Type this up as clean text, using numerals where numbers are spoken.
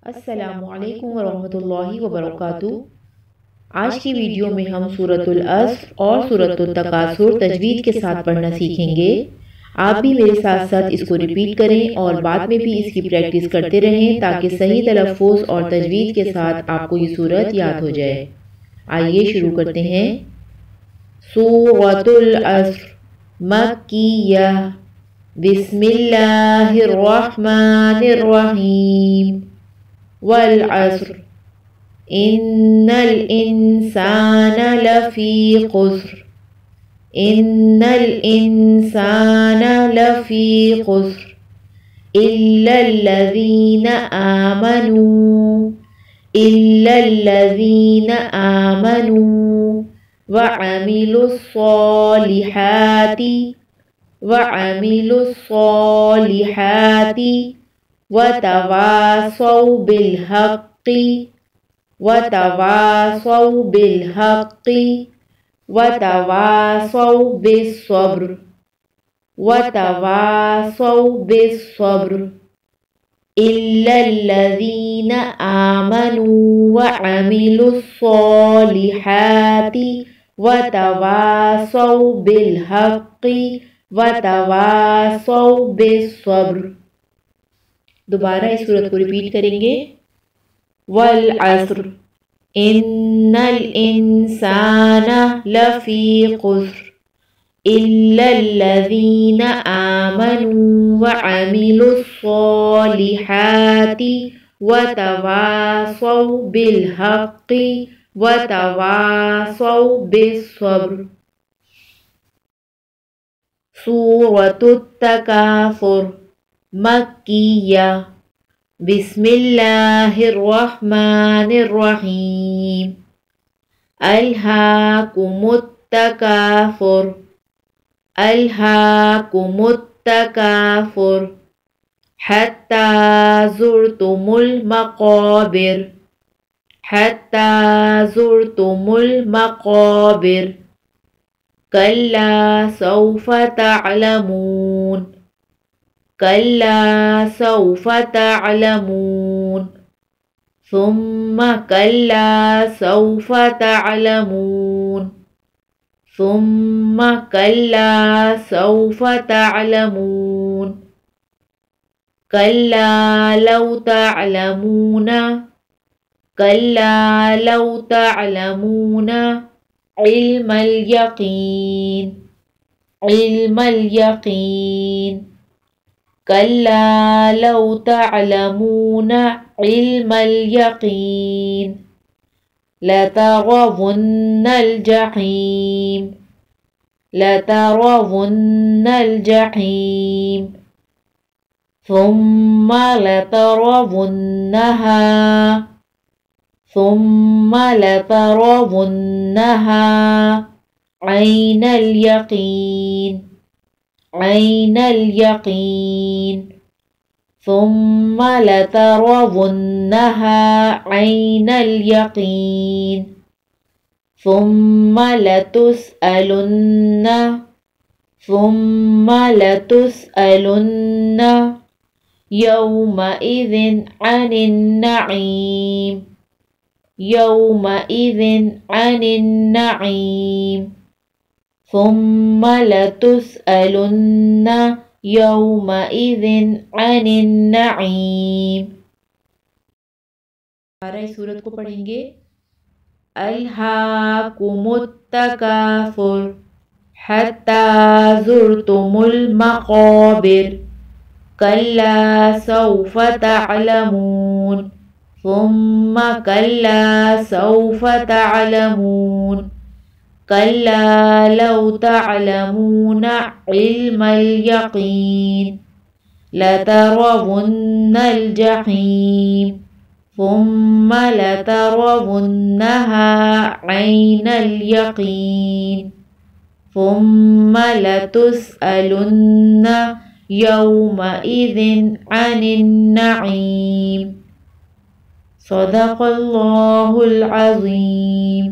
السلام علیکم ورحمۃ اللہ وبرکاتہ۔ آج کی ویڈیو میں ہم سورۃ العصر اور سورۃ التکاثر تجوید کے ساتھ پڑھنا سیکھیں گے۔ آپ بھی میرے ساتھ ساتھ اس کو ریپیٹ کریں اور بعد میں بھی اس کی پریکٹس کرتے رہیں تاکہ صحیح تلفظ اور تجوید کے ساتھ آپ کو یہ سورت یاد ہو جائے۔ آئیے شروع کرتے ہیں۔ سورۃ العصر مکیہ، بسم اللہ الرحمن الرحیم۔ والعصر ان الانسان لفی خسر، ان الانسان لفی خسر الا الذین آمنوا، الا الذین آمنوا وعملوا الصالحات، وعملوا الصالحات وتواصوا بالحق، وتواصوا بالحق وتواصوا بالصبر، وتواصوا بالصبر إلا الذين آمنوا وعملوا الصالحات وتواصوا بالحق وتواصوا بالصبر۔ دوبارہ اس سورت کو ریپیٹ کریں گے۔ والعصر ان الانسان لفی خسر الا الذین آمنوا وعملوا الصالحات وتواصوا بالحق وتواصوا بالصبر۔ سورۃ التکاثر مکیہ، بسم اللہ الرحمن الرحیم۔ الہاکم التکاثر، الہاکم التکاثر حتی زرتم المقابر، حتی زرتم المقابر کلا سوف تعلمون، کلا سوف تعلمون ثم کلا سوف تعلمون، ثم کلا سوف تعلمون کلا لو تعلمون، کلا لو تعلمون علم الیقین، علم الیقین کلا لو تعلمون علم الیقین لترون الجحیم، لترون الجحیم ثم لترونها، ثم لترونها عین الیقین، عین الیقین ثم لترونها عین الیقین ثم لتسألن، ثم لتسألن یومئذ عن النعیم، یومئذ عن النعیم ثم لتسألن یومئذ عن النعیم۔ اس سورت کو پڑھیں گے۔ الہاکم التکاثر حتی زرتم المقابر کلا سوف تعلمون، ثم کلا سوف تعلمون کلا لو تعلمون علم الیقین لترون الجحیم ثم لترونها عین الیقین ثم لتسألن یومئذ عن النعیم۔ صدق اللہ العظیم۔